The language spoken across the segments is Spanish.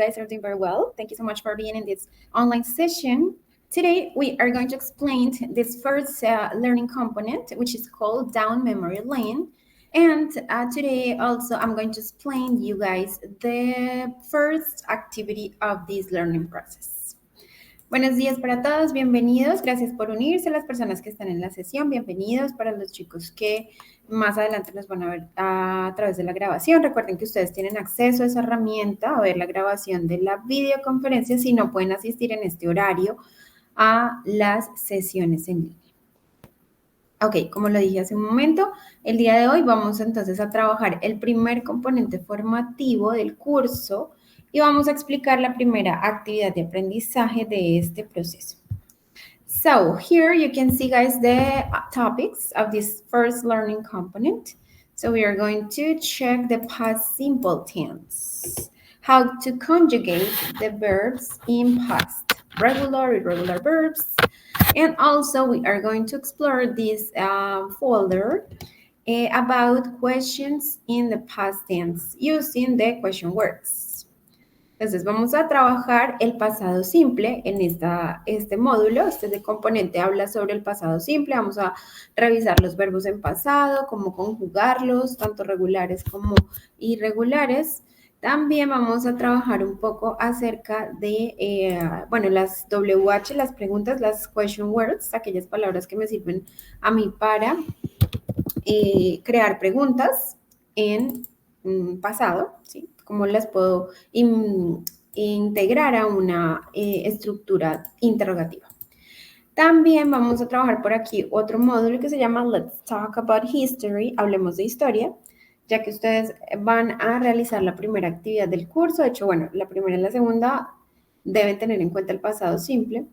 guys are doing very well. Thank you so much for being in this online session. Today, we are going to explain this first learning component, which is called down memory lane. And today also, I'm going to explain you guys the first activity of this learning process. Buenos días para todos, bienvenidos, gracias por unirse, las personas que están en la sesión, bienvenidos para los chicos que más adelante nos van a ver a través de la grabación. Recuerden que ustedes tienen acceso a esa herramienta, a ver la grabación de la videoconferencia si no pueden asistir en este horario a las sesiones en línea. Ok, como lo dije hace un momento, el día de hoy vamos entonces a trabajar el primer componente formativo del curso y vamos a explicar la primera actividad de aprendizaje de este proceso. So here you can see, guys, the topics of this first learning component. So we are going to check the past simple tense, how to conjugate the verbs in past, regular, irregular verbs, and also we are going to explore this folder about questions in the past tense using the question words. Entonces vamos a trabajar el pasado simple en este módulo. Este componente habla sobre el pasado simple. Vamos a revisar los verbos en pasado, cómo conjugarlos, tanto regulares como irregulares. También vamos a trabajar un poco acerca de, las WH, las preguntas, las question words, aquellas palabras que me sirven a mí para crear preguntas en pasado, ¿sí? Cómo las puedo integrar a una estructura interrogativa. También vamos a trabajar por aquí otro módulo que se llama Let's Talk About History, hablemos de historia, ya que ustedes van a realizar la primera actividad del curso. De hecho, bueno, la primera y la segunda deben tener en cuenta el pasado simple,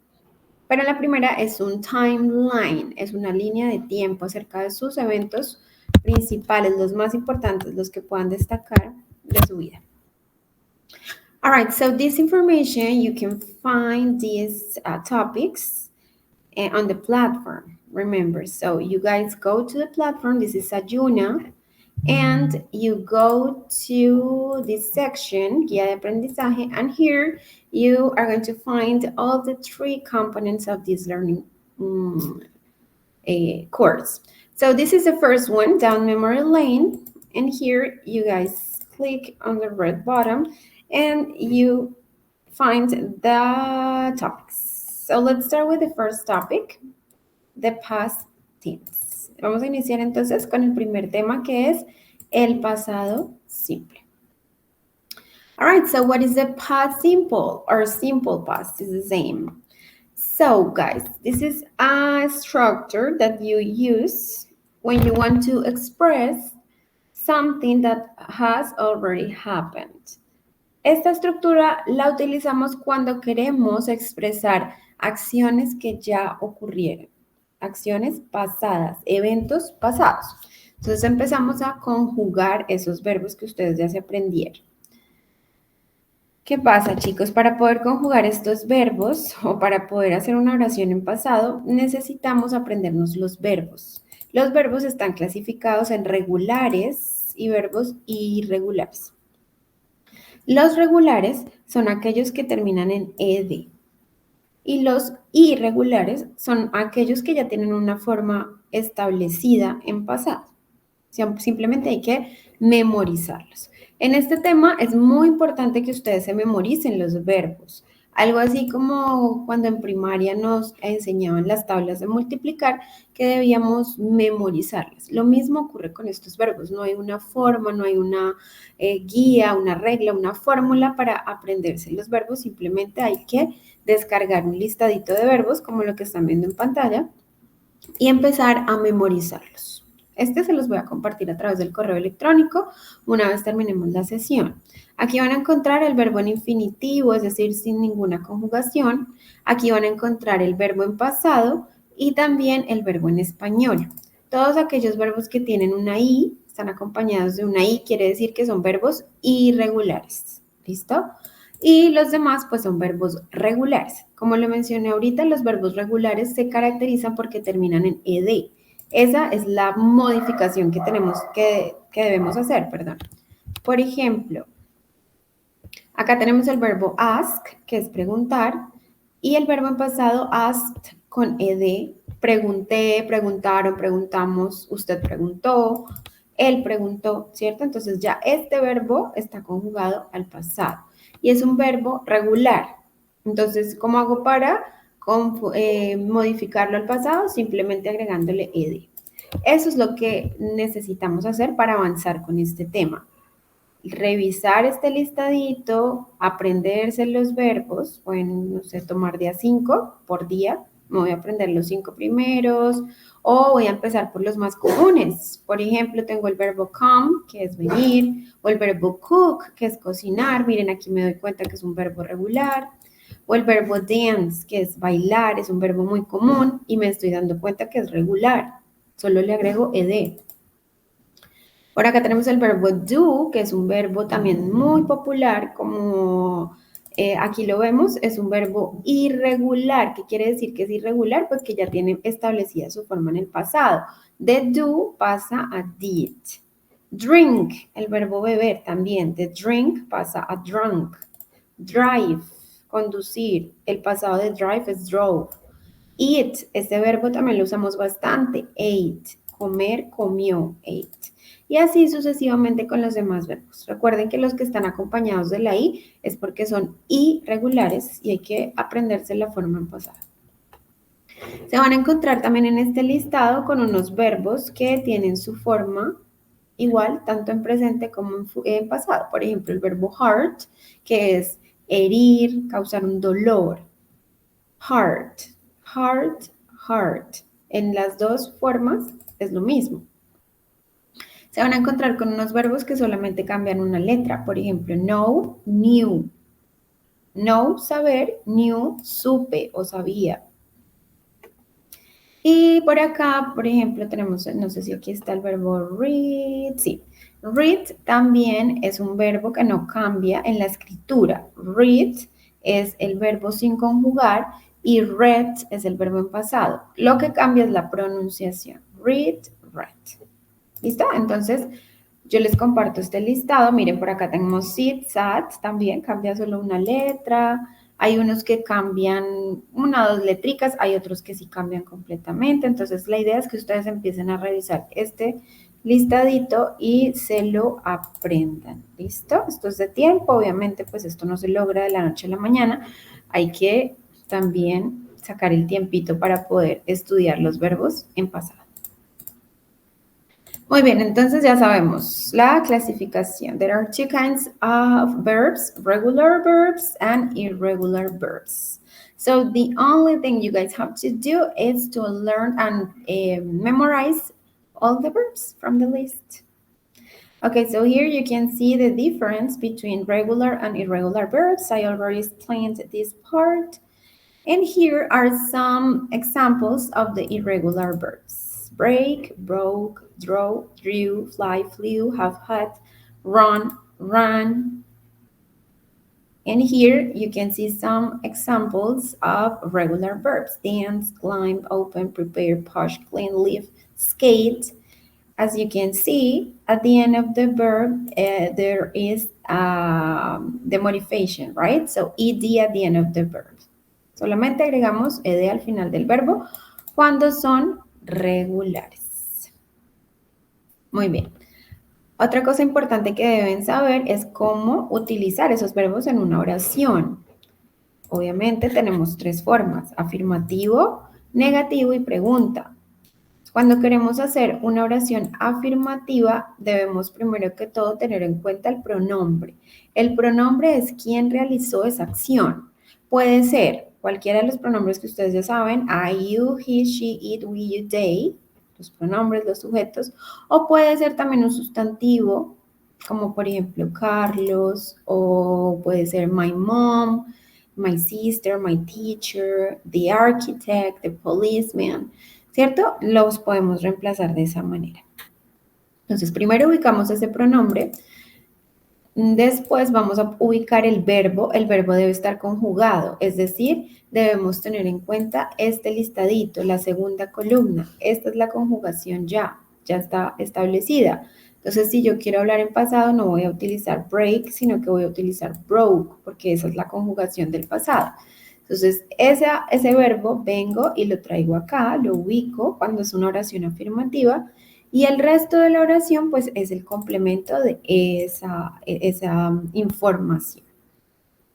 pero la primera es un timeline, es una línea de tiempo acerca de sus eventos principales, los más importantes, los que puedan destacar de su vida. All right, so this information, you can find these topics on the platform, remember. So you guys go to the platform, this is Ayuna, and you go to this section, Guía de Aprendizaje, and here you are going to find all the 3 components of this learning course. So this is the first one, down memory lane, and here you guys click on the red button and you find the topics. So let's start with the first topic, the past tense. Vamos a iniciar entonces con el primer tema, que es el pasado simple. All right, so what is the past simple or simple past? Is the same. So guys, this is a structure that you use when you want to express something that has already happened. Esta estructura la utilizamos cuando queremos expresar acciones que ya ocurrieron, acciones pasadas, eventos pasados. Entonces empezamos a conjugar esos verbos que ustedes ya se aprendieron. ¿Qué pasa, chicos? Para poder conjugar estos verbos o para poder hacer una oración en pasado, necesitamos aprendernos los verbos. Los verbos están clasificados en regulares y verbos irregulares. Los regulares son aquellos que terminan en ed y los irregulares son aquellos que ya tienen una forma establecida en pasado. Simplemente hay que memorizarlos. En este tema es muy importante que ustedes se memoricen los verbos. Algo así como cuando en primaria nos enseñaban las tablas de multiplicar, que debíamos memorizarlas. Lo mismo ocurre con estos verbos. No hay una forma, no hay una guía, una regla, una fórmula para aprenderse los verbos. Simplemente hay que descargar un listadito de verbos, como lo que están viendo en pantalla, y empezar a memorizarlos. Se los voy a compartir a través del correo electrónico una vez terminemos la sesión. Aquí van a encontrar el verbo en infinitivo, es decir, sin ninguna conjugación. Aquí van a encontrar el verbo en pasado y también el verbo en español. Todos aquellos verbos que tienen una I, están acompañados de una I, quiere decir que son verbos irregulares. ¿Listo? Y los demás, pues, son verbos regulares. Como lo mencioné ahorita, los verbos regulares se caracterizan porque terminan en ed. Esa es la modificación que debemos hacer, perdón. Por ejemplo, Acá tenemos el verbo ask, que es preguntar, y el verbo en pasado asked con ed. Pregunté, preguntaron, preguntamos, usted preguntó, él preguntó, ¿cierto? Entonces ya este verbo está conjugado al pasado y es un verbo regular. Entonces, ¿cómo hago para modificarlo al pasado? Simplemente agregándole ed. Eso es lo que necesitamos hacer para avanzar con este tema. Revisar este listadito, aprenderse los verbos, pueden, no sé, tomar día 5 por día, me voy a aprender los 5 primeros, o voy a empezar por los más comunes. Por ejemplo, tengo el verbo come, que es venir, o el verbo cook, que es cocinar, miren aquí me doy cuenta que es un verbo regular, o el verbo dance, que es bailar, es un verbo muy común, y me estoy dando cuenta que es regular, solo le agrego ed. Por acá tenemos el verbo do, que es un verbo también muy popular, como aquí lo vemos, es un verbo irregular. ¿Qué quiere decir que es irregular? Pues que ya tiene establecida su forma en el pasado. De do pasa a did. Drink, el verbo beber también. De drink pasa a drunk. Drive, conducir. El pasado de drive es drove. Eat, este verbo también lo usamos bastante. Ate, comer, comió, ate. Y así sucesivamente con los demás verbos. Recuerden que los que están acompañados de la I es porque son irregulares y hay que aprenderse la forma en pasado. Se van a encontrar también en este listado con unos verbos que tienen su forma igual, tanto en presente como en pasado. Por ejemplo, el verbo hurt, que es herir, causar un dolor. Heart, heart, heart. En las dos formas es lo mismo. Se van a encontrar con unos verbos que solamente cambian una letra. Por ejemplo, know, knew. Know, saber, knew, supe o sabía. Y por acá, por ejemplo, tenemos, no sé si aquí está el verbo read. Sí, read también es un verbo que no cambia en la escritura. Read es el verbo sin conjugar y read es el verbo en pasado. Lo que cambia es la pronunciación. Read, read. ¿Listo? Entonces, yo les comparto este listado. Miren, por acá tenemos sit, sat, también cambia solo una letra. Hay unos que cambian una o dos letricas, hay otros que sí cambian completamente. Entonces, la idea es que ustedes empiecen a revisar este listadito y se lo aprendan. ¿Listo? Esto es de tiempo. Obviamente, pues esto no se logra de la noche a la mañana. Hay que también sacar el tiempito para poder estudiar los verbos en pasado. Muy bien, entonces ya sabemos la clasificación. There are two kinds of verbs, regular verbs and irregular verbs. So the only thing you guys have to do is to learn and memorize all the verbs from the list. Okay, so here you can see the difference between regular and irregular verbs. I already explained this part. And here are some examples of the irregular verbs. Break, broke, draw, drew, fly, flew, have had, run, ran. And here you can see some examples of regular verbs. Dance, climb, open, prepare, push, clean, live, skate. As you can see, at the end of the verb, there is the modification, right? So ed at the end of the verb. Solamente agregamos ed al final del verbo cuando son regulares. Muy bien. Otra cosa importante que deben saber es cómo utilizar esos verbos en una oración. Obviamente tenemos tres formas: afirmativo, negativo y pregunta. Cuando queremos hacer una oración afirmativa, debemos primero que todo tener en cuenta el pronombre. El pronombre es quien realizó esa acción. Puede ser cualquiera de los pronombres que ustedes ya saben, I, you, he, she, it, we, you, they, los pronombres, los sujetos, o puede ser también un sustantivo, como por ejemplo Carlos, o puede ser my mom, my sister, my teacher, the architect, the policeman, ¿cierto? Los podemos reemplazar de esa manera. Entonces, primero ubicamos ese pronombre, después vamos a ubicar el verbo debe estar conjugado, es decir, debemos tener en cuenta este listadito, la segunda columna, esta es la conjugación ya está establecida. Entonces, si yo quiero hablar en pasado, no voy a utilizar break, sino que voy a utilizar broke, porque esa es la conjugación del pasado. Entonces, ese verbo vengo y lo traigo acá, lo ubico cuando es una oración afirmativa, y el resto de la oración, pues, es el complemento de esa información.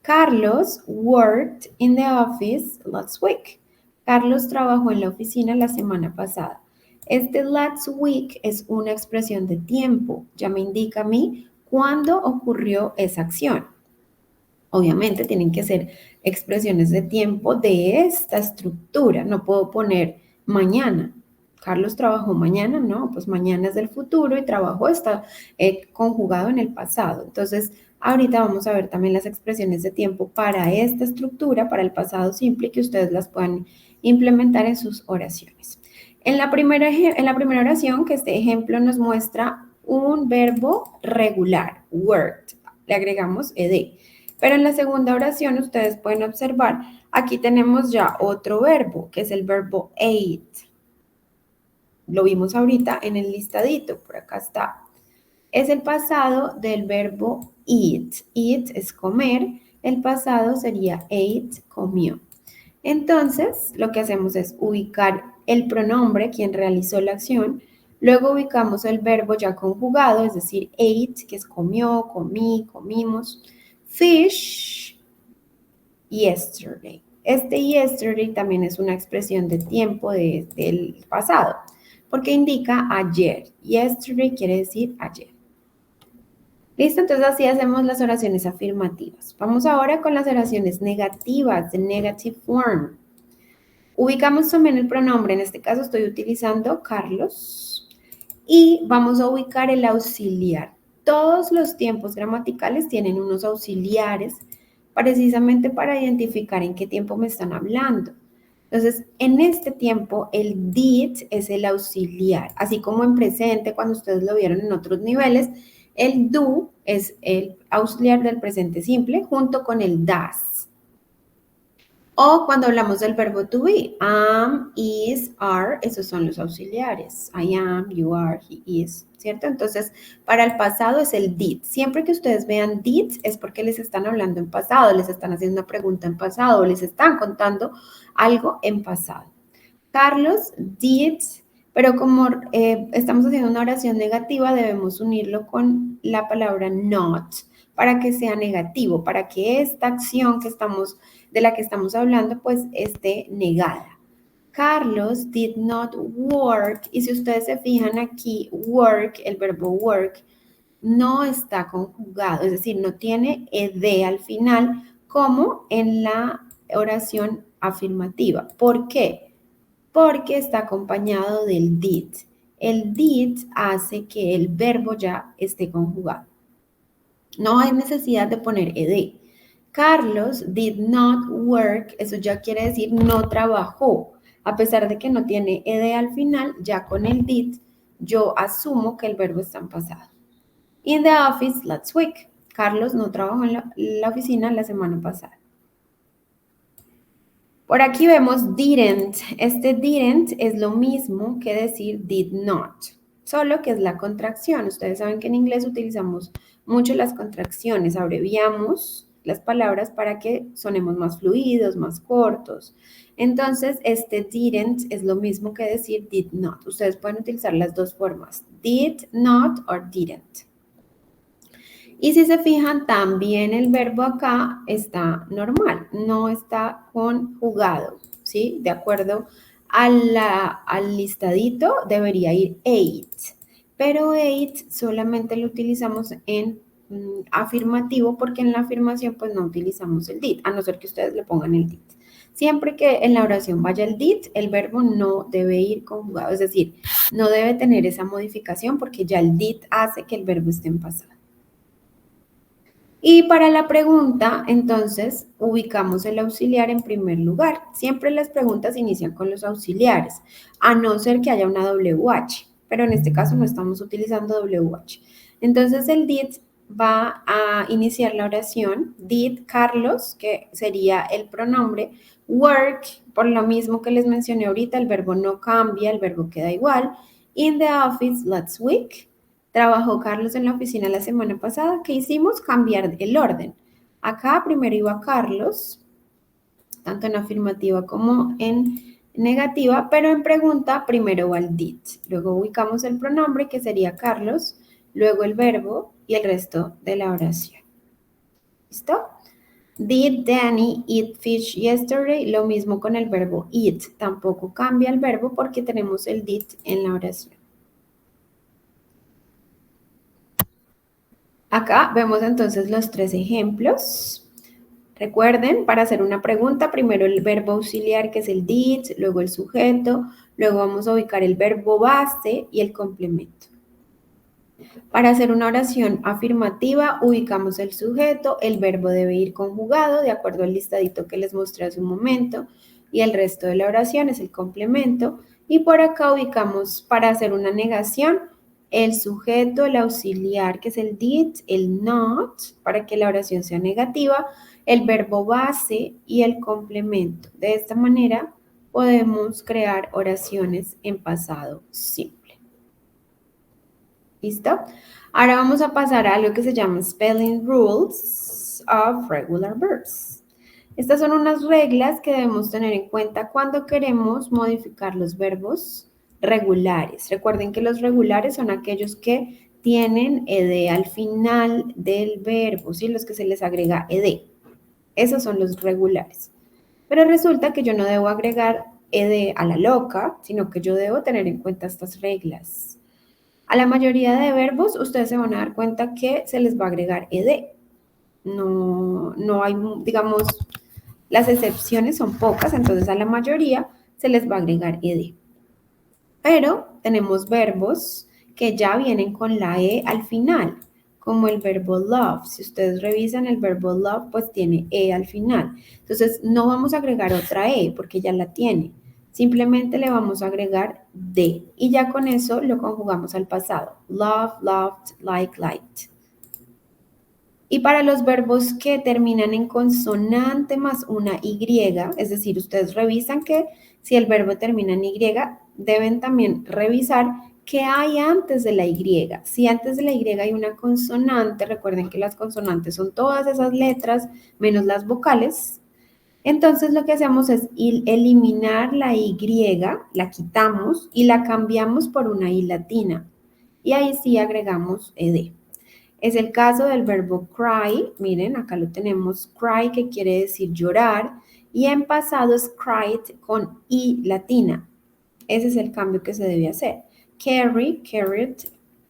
Carlos worked in the office last week. Carlos trabajó en la oficina la semana pasada. Este last week es una expresión de tiempo. Ya me indica a mí cuándo ocurrió esa acción. Obviamente tienen que ser expresiones de tiempo de esta estructura. No puedo poner mañana. Carlos trabajó mañana, no, pues mañana es del futuro y trabajó está conjugado en el pasado. Entonces, ahorita vamos a ver también las expresiones de tiempo para esta estructura, para el pasado simple, que ustedes las puedan implementar en sus oraciones. En la primera oración, que este ejemplo nos muestra un verbo regular, worked. Le agregamos ed. Pero en la segunda oración ustedes pueden observar, aquí tenemos ya otro verbo, que es el verbo ate. Lo vimos ahorita en el listadito, por acá está. Es el pasado del verbo eat. Eat es comer, el pasado sería ate, comió. Entonces, lo que hacemos es ubicar el pronombre, quien realizó la acción, luego ubicamos el verbo ya conjugado, es decir, ate, que es comió, comí, comimos. Fish, yesterday. Este yesterday también es una expresión de tiempo del pasado, porque indica ayer. Yesterday quiere decir ayer. Listo, entonces así hacemos las oraciones afirmativas. Vamos ahora con las oraciones negativas, de negative form. Ubicamos también el pronombre, en este caso estoy utilizando Carlos, y vamos a ubicar el auxiliar. Todos los tiempos gramaticales tienen unos auxiliares precisamente para identificar en qué tiempo me están hablando. Entonces, en este tiempo, el did es el auxiliar, así como en presente, cuando ustedes lo vieron en otros niveles, el do es el auxiliar del presente simple junto con el das. O cuando hablamos del verbo to be, am, is, are, esos son los auxiliares. I am, you are, he is, ¿cierto? Entonces, para el pasado es el did. Siempre que ustedes vean did es porque les están hablando en pasado, les están haciendo una pregunta en pasado, les están contando algo en pasado. Carlos did, pero como estamos haciendo una oración negativa, debemos unirlo con la palabra not para que sea negativo, para que esta acción de la que estamos hablando, pues esté negada. Carlos did not work, y si ustedes se fijan aquí, work, el verbo work, no está conjugado, es decir, no tiene ed al final, como en la oración afirmativa. ¿Por qué? Porque está acompañado del did. El did hace que el verbo ya esté conjugado. No hay necesidad de poner ed. Carlos did not work, eso ya quiere decir no trabajó. A pesar de que no tiene ed al final, ya con el did, yo asumo que el verbo está en pasado. In the office last week. Carlos no trabajó en la oficina la semana pasada. Por aquí vemos didn't. Este didn't es lo mismo que decir did not, solo que es la contracción. Ustedes saben que en inglés utilizamos mucho las contracciones, abreviamos las palabras para que sonemos más fluidos, más cortos. Entonces, este didn't es lo mismo que decir did not. Ustedes pueden utilizar las dos formas, did not or didn't. Y si se fijan, también el verbo acá está normal, no está conjugado, ¿sí? De acuerdo al listadito debería ir ate, pero ate solamente lo utilizamos en afirmativo porque en la afirmación pues no utilizamos el did, a no ser que ustedes le pongan el did. Siempre que en la oración vaya el did, el verbo no debe ir conjugado, es decir, no debe tener esa modificación porque ya el did hace que el verbo esté en pasado. Y para la pregunta, entonces, ubicamos el auxiliar en primer lugar. Siempre las preguntas inician con los auxiliares, a no ser que haya una WH, pero en este caso no estamos utilizando WH. Entonces, el did va a iniciar la oración, did Carlos, que sería el pronombre, work, por lo mismo que les mencioné ahorita, el verbo no cambia, el verbo queda igual, in the office last week, Trabajó Carlos en la oficina la semana pasada. ¿Qué hicimos? Cambiar el orden. Acá primero iba Carlos, tanto en afirmativa como en negativa, pero en pregunta primero va el did. Luego ubicamos el pronombre que sería Carlos, luego el verbo y el resto de la oración. ¿Listo? Did Danny eat fish yesterday? Lo mismo con el verbo eat. Tampoco cambia el verbo porque tenemos el did en la oración. Acá vemos entonces los tres ejemplos. Recuerden, para hacer una pregunta, primero el verbo auxiliar que es el did, luego el sujeto, luego vamos a ubicar el verbo base y el complemento. Para hacer una oración afirmativa, ubicamos el sujeto, el verbo debe ir conjugado de acuerdo al listadito que les mostré hace un momento y el resto de la oración es el complemento. Y por acá ubicamos para hacer una negación el sujeto, el auxiliar que es el did, el not, para que la oración sea negativa, el verbo base y el complemento. De esta manera podemos crear oraciones en pasado simple. ¿Listo? Ahora vamos a pasar a algo que se llama Spelling Rules of Regular Verbs. Estas son unas reglas que debemos tener en cuenta cuando queremos modificar los verbos regulares. Recuerden que los regulares son aquellos que tienen ed al final del verbo, ¿sí? Los que se les agrega ed. Esos son los regulares. Pero resulta que yo no debo agregar ed a la loca, sino que yo debo tener en cuenta estas reglas. A la mayoría de verbos ustedes se van a dar cuenta que se les va a agregar ed. No hay, digamos, las excepciones son pocas, entonces a la mayoría se les va a agregar ed. Pero tenemos verbos que ya vienen con la e al final, como el verbo love. Si ustedes revisan el verbo love, pues tiene e al final. Entonces no vamos a agregar otra e porque ya la tiene. Simplemente le vamos a agregar de y ya con eso lo conjugamos al pasado. Love, loved, like, liked. Y para los verbos que terminan en consonante más una Y, es decir, ustedes revisan que si el verbo termina en Y, deben también revisar qué hay antes de la Y. Si antes de la Y hay una consonante, recuerden que las consonantes son todas esas letras menos las vocales. Entonces lo que hacemos es eliminar la Y, la quitamos y la cambiamos por una I latina. Y ahí sí agregamos ed. Es el caso del verbo cry. Miren, acá lo tenemos, cry, que quiere decir llorar. Y en pasado es cried con I latina. Ese es el cambio que se debe hacer. Carry, carried,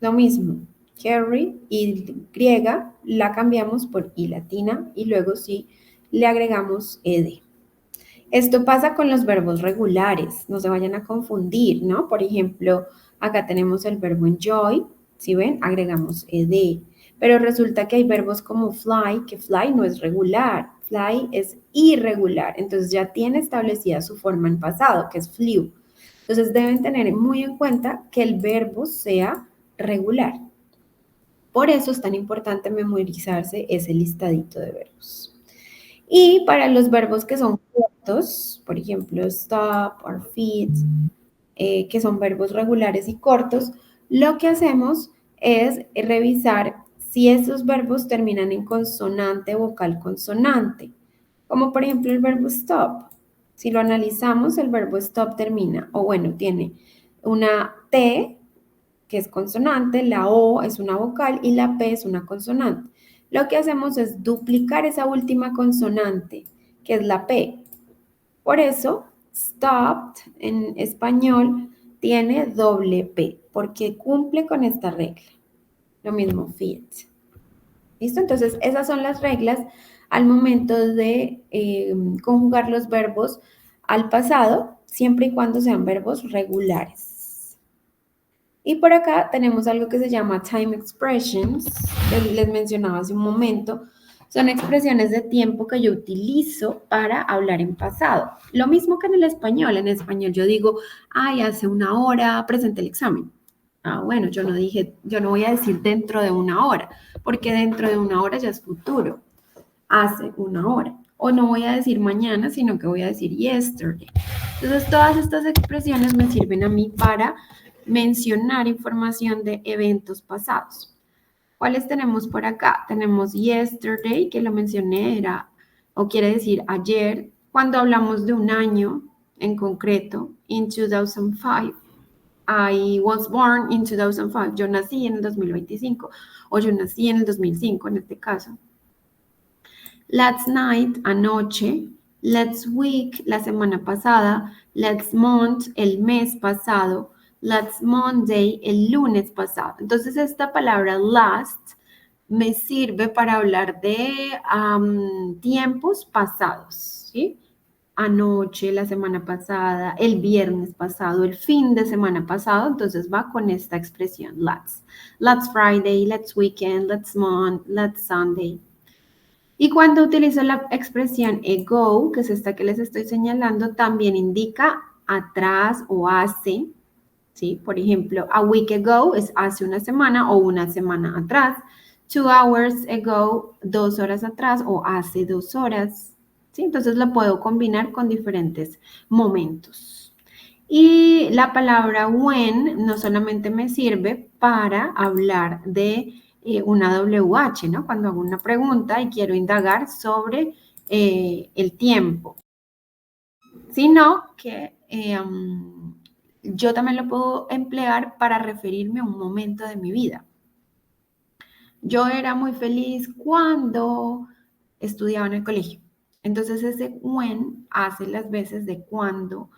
lo mismo. Carry, I griega, la cambiamos por I latina y luego sí le agregamos ed. Esto pasa con los verbos regulares, no se vayan a confundir, ¿no? Por ejemplo, acá tenemos el verbo enjoy, ¿sí ven? Agregamos ed. Pero resulta que hay verbos como fly, que fly no es regular, fly es irregular, entonces ya tiene establecida su forma en pasado, que es flew. Entonces deben tener muy en cuenta que el verbo sea regular. Por eso es tan importante memorizarse ese listadito de verbos. Y para los verbos que son cortos, por ejemplo, stop or feed, que son verbos regulares y cortos, lo que hacemos es revisar si esos verbos terminan en consonante, vocal, consonante. Como por ejemplo el verbo stop. Si lo analizamos, el verbo stop termina, o bueno, tiene una T, que es consonante, la O es una vocal y la P es una consonante. Lo que hacemos es duplicar esa última consonante, que es la P. Por eso, stopped en español tiene doble P, porque cumple con esta regla. Lo mismo, feed. ¿Listo? Entonces, esas son las reglas al momento de conjugar los verbos al pasado, siempre y cuando sean verbos regulares. Y por acá tenemos algo que se llama time expressions, que les mencionaba hace un momento. Son expresiones de tiempo que yo utilizo para hablar en pasado. Lo mismo que en el español. En español yo digo, ay, hace una hora presenté el examen. Ah, bueno, yo no voy a decir dentro de una hora, porque dentro de una hora ya es futuro. Hace una hora. O no voy a decir mañana, sino que voy a decir yesterday. Entonces, todas estas expresiones me sirven a mí para mencionar información de eventos pasados. ¿Cuáles tenemos por acá? Tenemos yesterday, que lo mencioné, era o quiere decir ayer, cuando hablamos de un año en concreto, in 2005. I was born in 2005. Yo nací en el 2025 o yo nací en el 2005 en este caso. Last night, anoche. Last week, la semana pasada. Last month, el mes pasado. Last Monday, el lunes pasado. Entonces, esta palabra last me sirve para hablar de tiempos pasados, ¿sí? Anoche, la semana pasada, el viernes pasado, el fin de semana pasado, entonces va con esta expresión, last. Last Friday, last weekend, last month, last Sunday. Y cuando utilizo la expresión ago, que es esta que les estoy señalando, también indica atrás o hace, ¿sí? Por ejemplo, a week ago es hace una semana o una semana atrás. 2 hours ago, 2 horas atrás o hace 2 horas, ¿sí? Entonces lo puedo combinar con diferentes momentos. Y la palabra when no solamente me sirve para hablar de una WH, ¿no? Cuando hago una pregunta y quiero indagar sobre el tiempo, sino que yo también lo puedo emplear para referirme a un momento de mi vida. Yo era muy feliz cuando estudiaba en el colegio. Entonces ese when hace las veces de cuando,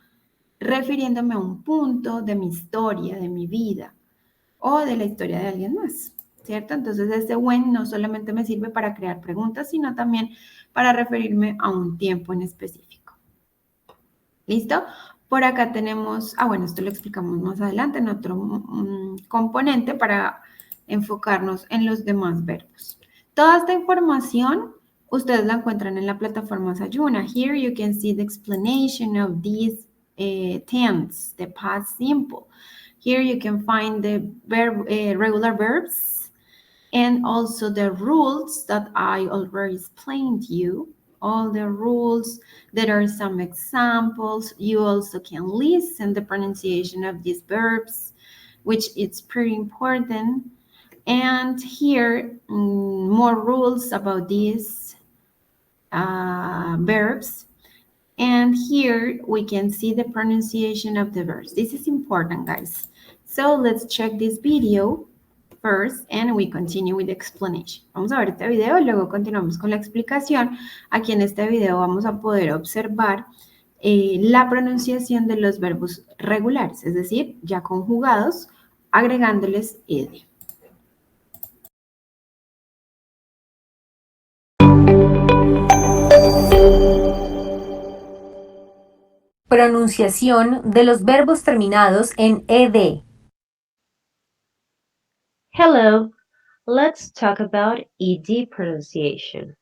refiriéndome a un punto de mi historia, de mi vida o de la historia de alguien más, ¿cierto? Entonces este when no solamente me sirve para crear preguntas, sino también para referirme a un tiempo en específico. ¿Listo? Por acá tenemos, bueno, esto lo explicamos más adelante en otro componente para enfocarnos en los demás verbos. Toda esta información ustedes la encuentran en la plataforma Sayuna. Here you can see the explanation of these tense, the past simple. Here you can find the regular verbs and also the rules that I already explained to you. All the rules. There are some examples. You also can listen the pronunciation of these verbs, which is pretty important. And here, more rules about these verbs. And here we can see the pronunciation of the verbs. This is important, guys. So let's check this video first and we continue with the explanation. Vamos a ver este video y luego continuamos con la explicación. Aquí en este video vamos a poder observar la pronunciación de los verbos regulares, es decir, ya conjugados, agregándoles ed. Pronunciación de los verbos terminados en ed. Hello, let's talk about ed pronunciation.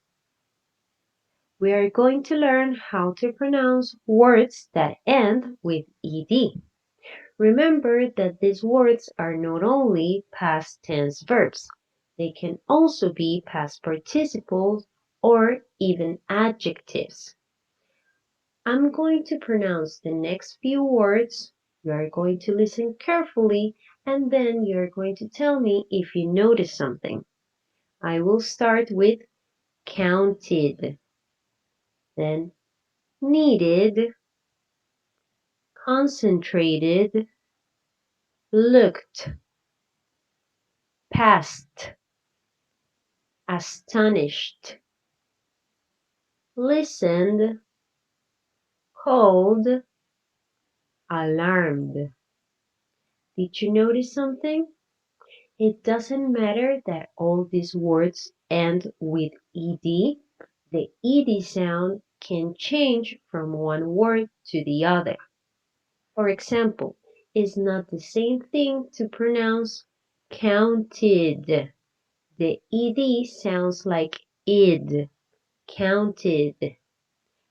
We are going to learn how to pronounce words that end with ed. Remember that these words are not only past tense verbs, they can also be past participles or even adjectives. I'm going to pronounce the next few words. You are going to listen carefully and then you're going to tell me if you notice something. I will start with counted, then needed, concentrated, looked, passed, astonished, listened, called, alarmed. Did you notice something? It doesn't matter that all these words end with ed. The ed sound can change from one word to the other. For example, it's not the same thing to pronounce counted. The ed sounds like id, counted.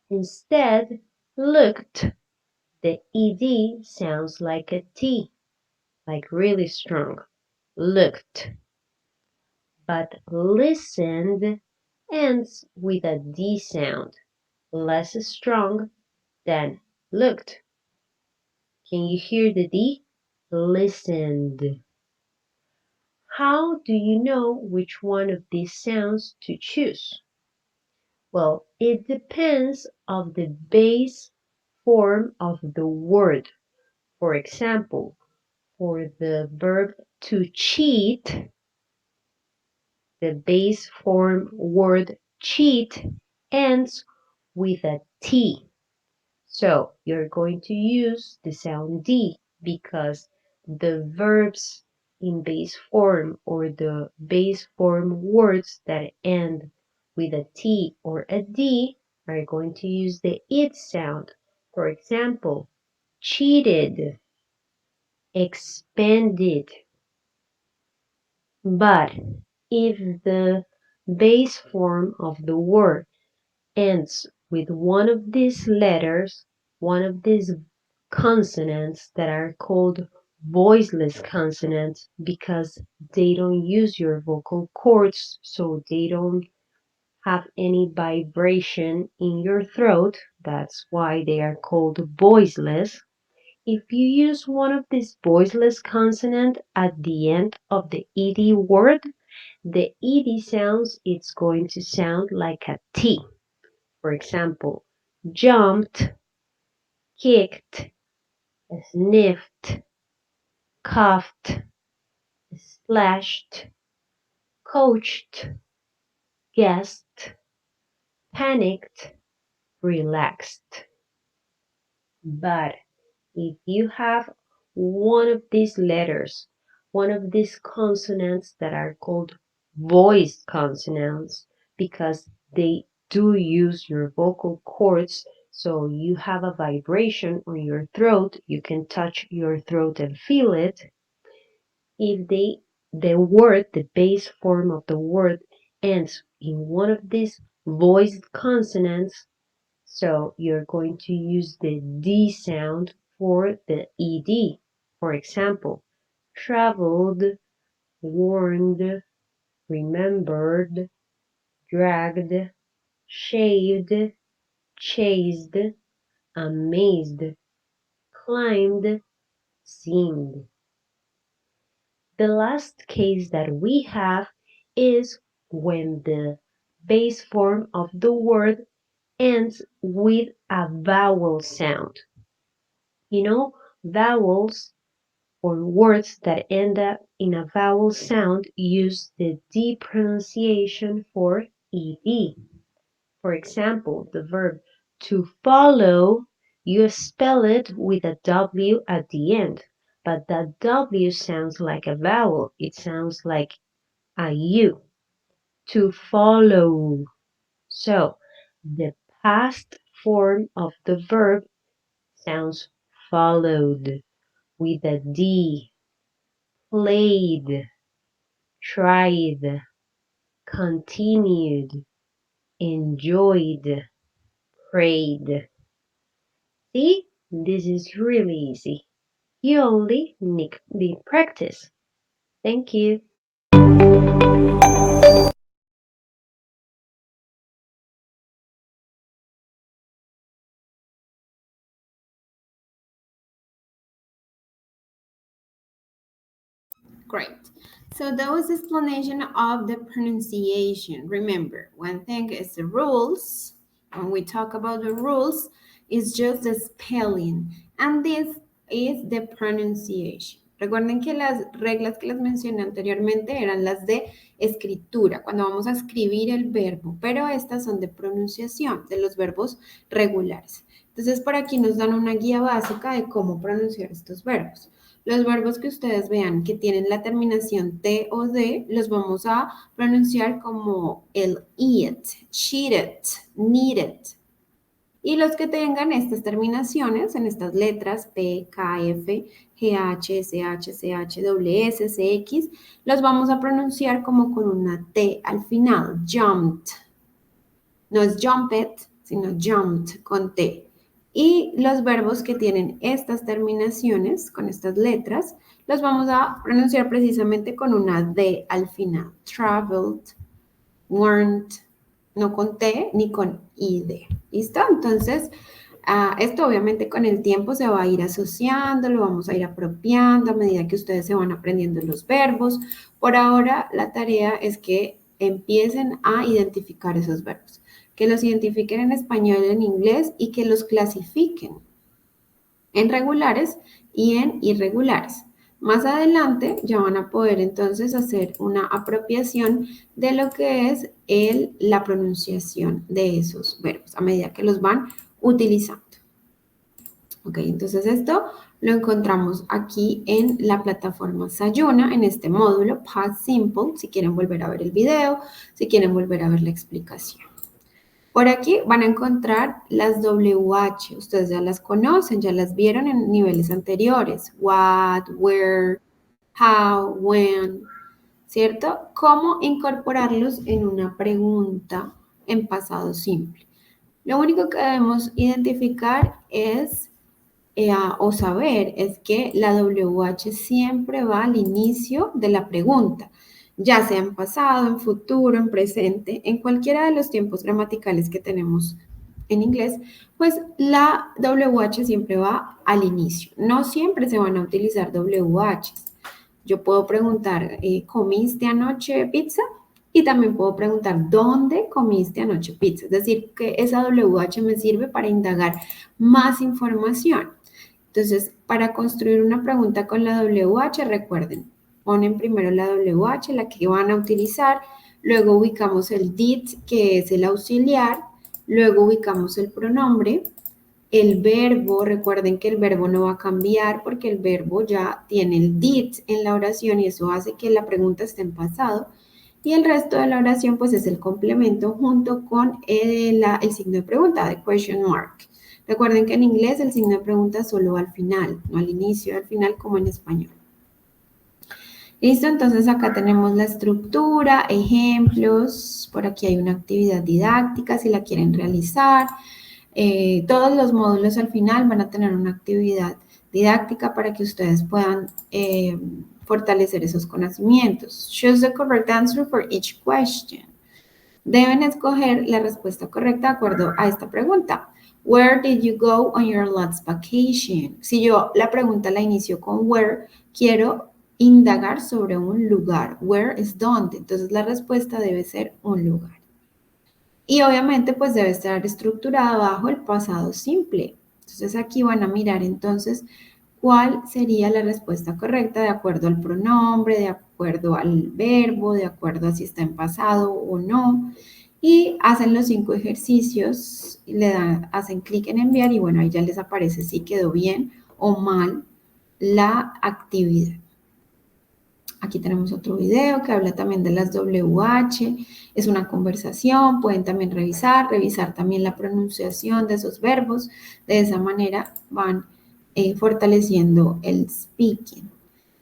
Instead, looked. The ed sounds like a t, like really strong, looked. But listened ends with a d sound, less strong than looked. Can you hear the d? listened. How do you know which one of these sounds to choose? Well, it depends on the base form of the word. For example, for the verb to cheat, the base form word cheat ends with a T. So you're going to use the sound D because the verbs in base form or the base form words that end with a T or a D are going to use the it sound. For example, cheated, expanded. But if the base form of the word ends with one of these letters, one of these consonants that are called voiceless consonants because they don't use your vocal cords, so they don't have any vibration in your throat. That's why they are called voiceless. If you use one of these voiceless consonant at the end of the ed word, the ed sounds, it's going to sound like a T. For example, jumped, kicked, sniffed, coughed, splashed, coached, guessed, panicked, relaxed. But if you have one of these letters, one of these consonants that are called voiced consonants, because they do use your vocal cords, so you have a vibration on your throat, you can touch your throat and feel it. If the word, the base form of the word ends in one of these voiced consonants, so you're going to use the D sound for the ED. For example, traveled, warned, remembered, dragged, shaved, chased, amazed, climbed, seemed. The last case that we have is when the base form of the word ends with a vowel sound. You know, vowels or words that end up in a vowel sound use the D pronunciation for ED. For example, the verb to follow, you spell it with a W at the end, but that W sounds like a vowel. It sounds like a U. To follow. So, the past form of the verb sounds followed with a D. Played, tried, continued, enjoyed, prayed. See, this is really easy. You only need practice. Thank you. Great. So that was explanation of the pronunciation. Remember, one thing is the rules. When we talk about the rules, it's just the spelling. And this is the pronunciation. Recuerden que las reglas que les mencioné anteriormente eran las de escritura, cuando vamos a escribir el verbo, pero estas son de pronunciación, de los verbos regulares. Entonces, por aquí nos dan una guía básica de cómo pronunciar estos verbos. Los verbos que ustedes vean que tienen la terminación T o D, los vamos a pronunciar como el it, cheated, needed. Y los que tengan estas terminaciones en estas letras P, K, F, G, H, S, H, C, H, W, S, C, X, los vamos a pronunciar como con una T al final, jumped. No es jumped, sino jumped con T. Y los verbos que tienen estas terminaciones, con estas letras, los vamos a pronunciar precisamente con una D al final. Traveled, weren't, no con T ni con ID. ¿Listo? Entonces, Esto obviamente con el tiempo se va a ir asociando, lo vamos a ir apropiando a medida que ustedes se van aprendiendo los verbos. Por ahora la tarea es que empiecen a identificar esos verbos, que los identifiquen en español y en inglés y que los clasifiquen en regulares y en irregulares. Más adelante ya van a poder entonces hacer una apropiación de lo que es la pronunciación de esos verbos a medida que los van utilizando. Ok, entonces esto lo encontramos aquí en la plataforma Sayuna, en este módulo Past Simple, si quieren volver a ver el video, si quieren volver a ver la explicación. Por aquí van a encontrar las WH, ustedes ya las conocen, ya las vieron en niveles anteriores, what, where, how, when, ¿cierto? ¿Cómo incorporarlos en una pregunta en pasado simple? Lo único que debemos identificar es o saber es que la WH siempre va al inicio de la pregunta, ya sea en pasado, en futuro, en presente, en cualquiera de los tiempos gramaticales que tenemos en inglés, pues la WH siempre va al inicio. No siempre se van a utilizar WHs. Yo puedo preguntar, ¿comiste anoche pizza? Y también puedo preguntar, ¿dónde comiste anoche pizza? Es decir, que esa WH me sirve para indagar más información. Entonces, para construir una pregunta con la WH, recuerden, ponen primero la WH, la que van a utilizar, luego ubicamos el did, que es el auxiliar, luego ubicamos el pronombre, el verbo, recuerden que el verbo no va a cambiar porque el verbo ya tiene el did en la oración y eso hace que la pregunta esté en pasado. Y el resto de la oración pues es el complemento junto con el signo de pregunta, de question mark. Recuerden que en inglés el signo de pregunta solo va al final, no al inicio, al final como en español. Listo, entonces acá tenemos la estructura, ejemplos, por aquí hay una actividad didáctica si la quieren realizar. Todos los módulos al final van a tener una actividad didáctica para que ustedes puedan fortalecer esos conocimientos. Choose the correct answer for each question. Deben escoger la respuesta correcta de acuerdo a esta pregunta. Where did you go on your last vacation? Si yo la pregunta la inicio con where, quiero indagar sobre un lugar. Where es dónde. Entonces la respuesta debe ser un lugar. Y obviamente pues debe estar estructurada bajo el pasado simple. Entonces aquí van a mirar entonces cuál sería la respuesta correcta de acuerdo al pronombre, de acuerdo al verbo, de acuerdo a si está en pasado o no. Y hacen los 5 ejercicios, hacen clic en enviar y bueno, ahí ya les aparece si quedó bien o mal la actividad. Aquí tenemos otro video que habla también de las WH, es una conversación, pueden también revisar también la pronunciación de esos verbos, de esa manera van fortaleciendo el speaking.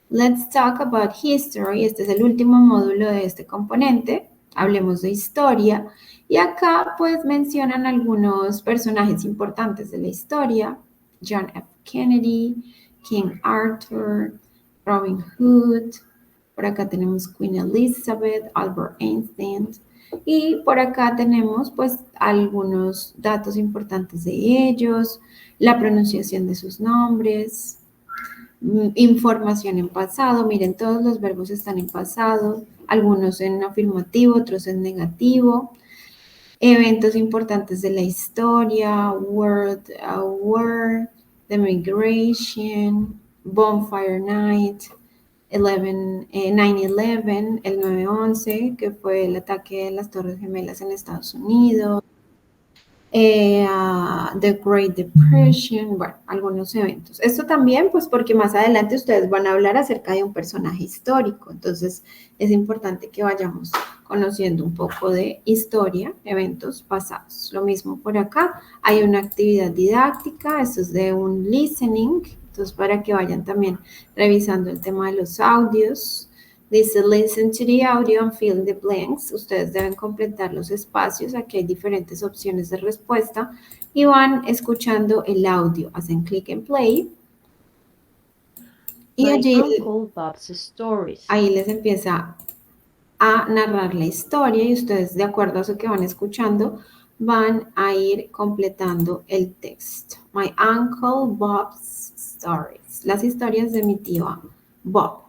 Let's talk about history, este es el último módulo de este componente, hablemos de historia, y acá pues mencionan algunos personajes importantes de la historia, John F. Kennedy, King Arthur, Robin Hood, por acá tenemos Queen Elizabeth, Albert Einstein, y por acá tenemos pues algunos datos importantes de ellos, la pronunciación de sus nombres, información en pasado, miren todos los verbos están en pasado, algunos en afirmativo, otros en negativo, eventos importantes de la historia, World War, The Migration, Bonfire Night, 9/11, el 9/11, que fue el ataque de las Torres Gemelas en Estados Unidos, The Great Depression, bueno, algunos eventos. Esto también, pues porque más adelante ustedes van a hablar acerca de un personaje histórico, entonces es importante que vayamos conociendo un poco de historia, eventos pasados. Lo mismo por acá, hay una actividad didáctica, esto es de un listening, entonces para que vayan también revisando el tema de los audios. Dice, listen to the audio and fill in the blanks. Ustedes deben completar los espacios. Aquí hay diferentes opciones de respuesta y van escuchando el audio. Hacen clic en play. Y ahí les empieza a narrar la historia y ustedes, de acuerdo a eso que van escuchando, van a ir completando el texto. My Uncle Bob's Stories. Las historias de mi tío Bob.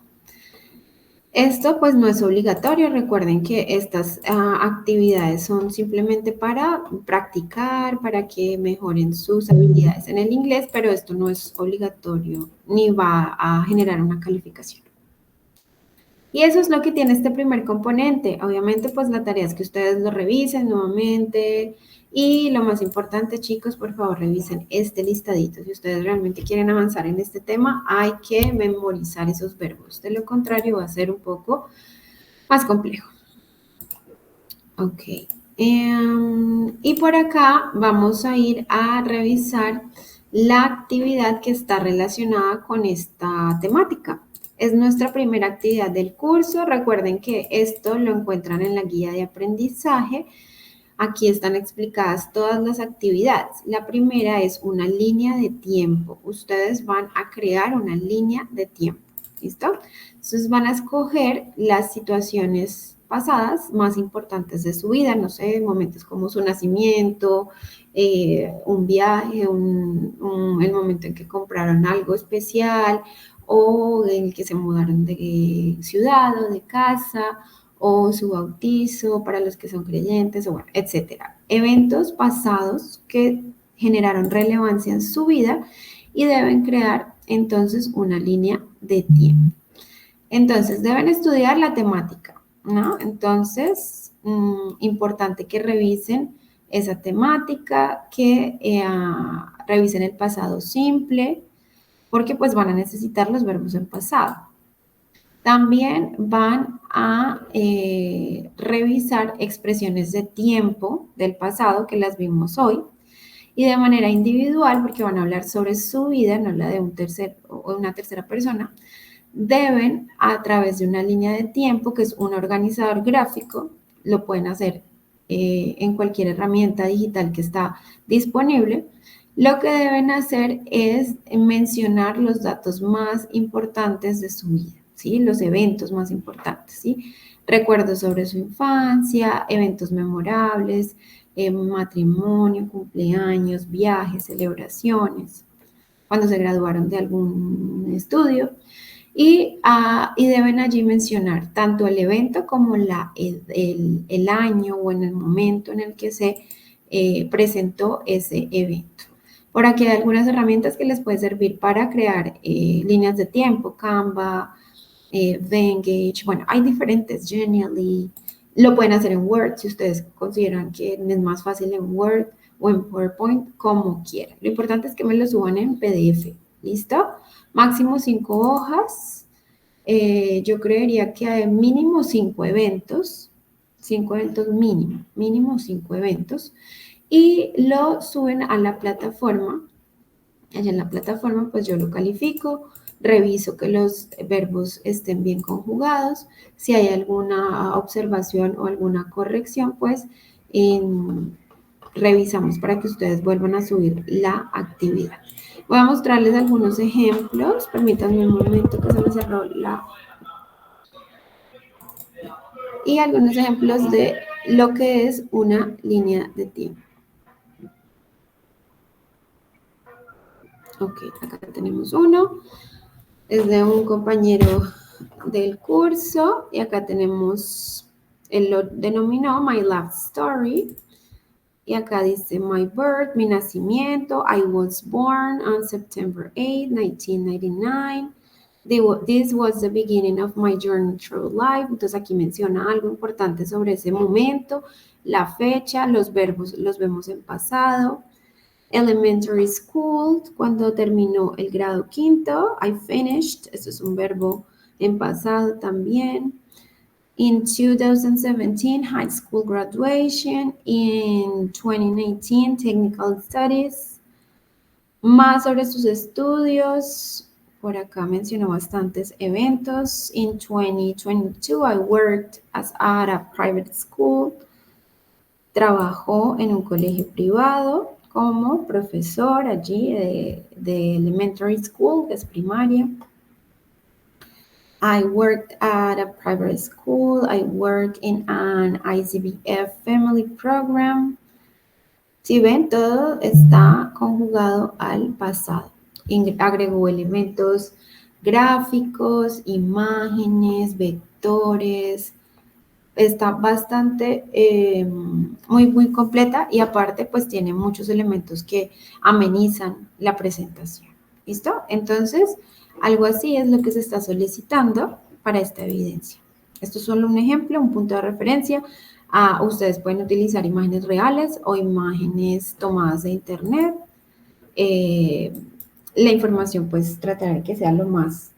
Esto pues no es obligatorio, recuerden que estas actividades son simplemente para practicar, para que mejoren sus habilidades en el inglés, pero esto no es obligatorio ni va a generar una calificación. Y eso es lo que tiene este primer componente. Obviamente, pues la tarea es que ustedes lo revisen nuevamente. Y lo más importante, chicos, por favor, revisen este listadito. Si ustedes realmente quieren avanzar en este tema, hay que memorizar esos verbos. De lo contrario, va a ser un poco más complejo. Ok. Y por acá vamos a ir a revisar la actividad que está relacionada con esta temática. Es nuestra primera actividad del curso. Recuerden que esto lo encuentran en la guía de aprendizaje. Aquí están explicadas todas las actividades. La primera es una línea de tiempo. Ustedes van a crear una línea de tiempo. ¿Listo? Entonces van a escoger las situaciones pasadas más importantes de su vida, no sé, momentos como su nacimiento, un viaje, el momento en que compraron algo especial o en el que se mudaron de ciudad o de casa o su bautizo para los que son creyentes, o bueno, etcétera. Eventos pasados que generaron relevancia en su vida y deben crear entonces una línea de tiempo. Entonces, deben estudiar la temática, ¿no? Entonces, importante que revisen esa temática, que revisen el pasado simple, porque pues van a necesitar los verbos en pasado. También van a revisar expresiones de tiempo del pasado que las vimos hoy y de manera individual, porque van a hablar sobre su vida, no la de un tercer o una tercera persona, deben a través de una línea de tiempo que es un organizador gráfico, lo pueden hacer en cualquier herramienta digital que está disponible. Lo que deben hacer es mencionar los datos más importantes de su vida, ¿sí? Los eventos más importantes, ¿sí? Recuerdos sobre su infancia, eventos memorables, matrimonio, cumpleaños, viajes, celebraciones, cuando se graduaron de algún estudio. Y deben allí mencionar tanto el evento como el año o en el momento en el que se presentó ese evento. Por aquí hay algunas herramientas que les pueden servir para crear líneas de tiempo, Canva, Venngage, bueno, hay diferentes, Genially, lo pueden hacer en Word si ustedes consideran que es más fácil en Word o en PowerPoint, como quieran. Lo importante es que me lo suban en PDF, ¿listo? Máximo 5 hojas. Yo creería que hay mínimo 5 eventos mínimo 5 eventos, y lo suben a la plataforma. Allá en la plataforma, pues yo lo califico, reviso que los verbos estén bien conjugados. Si hay alguna observación o alguna corrección, pues revisamos para que ustedes vuelvan a subir la actividad. Voy a mostrarles algunos ejemplos. Permítanme un momento que se me cerró la... Y algunos ejemplos de lo que es una línea de tiempo. Ok, acá tenemos uno. Es de un compañero del curso. Y acá tenemos, él lo denominó My Love Story. Y acá dice My birth, mi nacimiento. I was born on September 8, 1999. This was the beginning of my journey through life. Entonces aquí menciona algo importante sobre ese momento, la fecha, los verbos los vemos en pasado. Elementary school, cuando terminó el grado quinto. I finished, esto es un verbo en pasado también. In 2017, high school graduation. In 2019, technical studies. Más sobre sus estudios. Por acá mencionó bastantes eventos. In 2022, I worked at a private school. Trabajó en un colegio privado como profesor allí de elementary school, que es primaria. I worked at a private school. I work in an ICBF family program. Si ven, todo está conjugado al pasado. Agregó elementos gráficos, imágenes, vectores. Está bastante, muy completa y aparte pues tiene muchos elementos que amenizan la presentación. ¿Listo? Entonces, algo así es lo que se está solicitando para esta evidencia. Esto es solo un ejemplo, un punto de referencia. Ustedes pueden utilizar imágenes reales o imágenes tomadas de internet. Eh, la información pues tratará de que sea lo más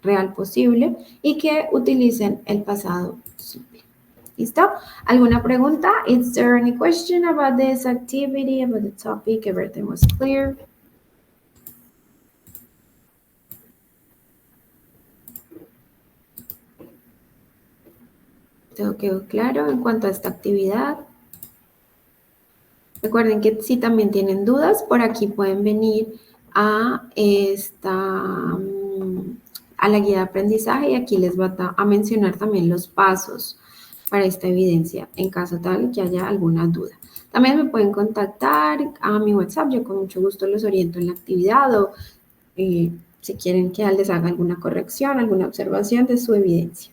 real posible y que utilicen el pasado simple. ¿Listo? ¿Alguna pregunta? Is there any question about this activity, about the topic? Everything was clear? ¿Todo quedó claro en cuanto a esta actividad? Recuerden que si también tienen dudas, por aquí pueden venir a a la guía de aprendizaje y aquí les va a mencionar también los pasos para esta evidencia en caso tal que haya alguna duda. También me pueden contactar a mi WhatsApp, yo con mucho gusto los oriento en la actividad o si quieren que les haga alguna corrección, alguna observación de su evidencia.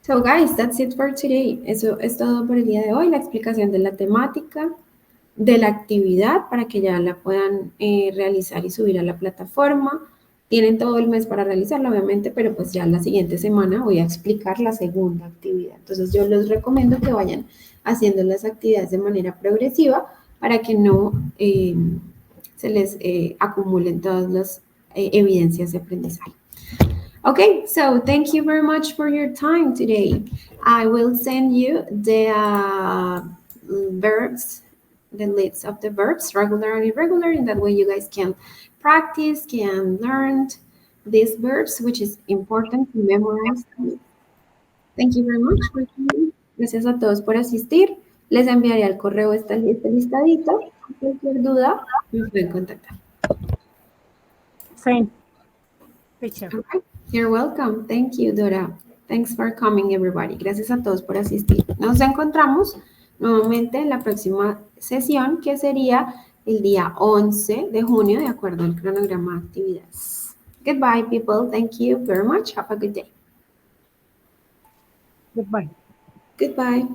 So guys, that's it for today. Eso es todo por el día de hoy, la explicación de la temática, de la actividad para que ya la puedan realizar y subir a la plataforma. Tienen todo el mes para realizarla, obviamente, pero pues ya la siguiente semana voy a explicar la segunda actividad. Entonces yo les recomiendo que vayan haciendo las actividades de manera progresiva para que no se les acumulen todas las evidencias de aprendizaje. Okay, so thank you very much for your time today. I will send you the verbs, the list of the verbs, regular and irregular, and that way you guys can practice, can learn these verbs, which is important to memorize. Thank you very much for coming. Gracias a todos por asistir. Les enviaré al correo este listadito. Cualquier duda, me pueden contactar. Same. Teacher. Okay. You're welcome. Thank you, Dora. Thanks for coming, everybody. Gracias a todos por asistir. Nos encontramos nuevamente en la próxima sesión, que sería el día 11 de junio, de acuerdo al cronograma de actividades. Goodbye, people. Thank you very much. Have a good day. Goodbye. Goodbye.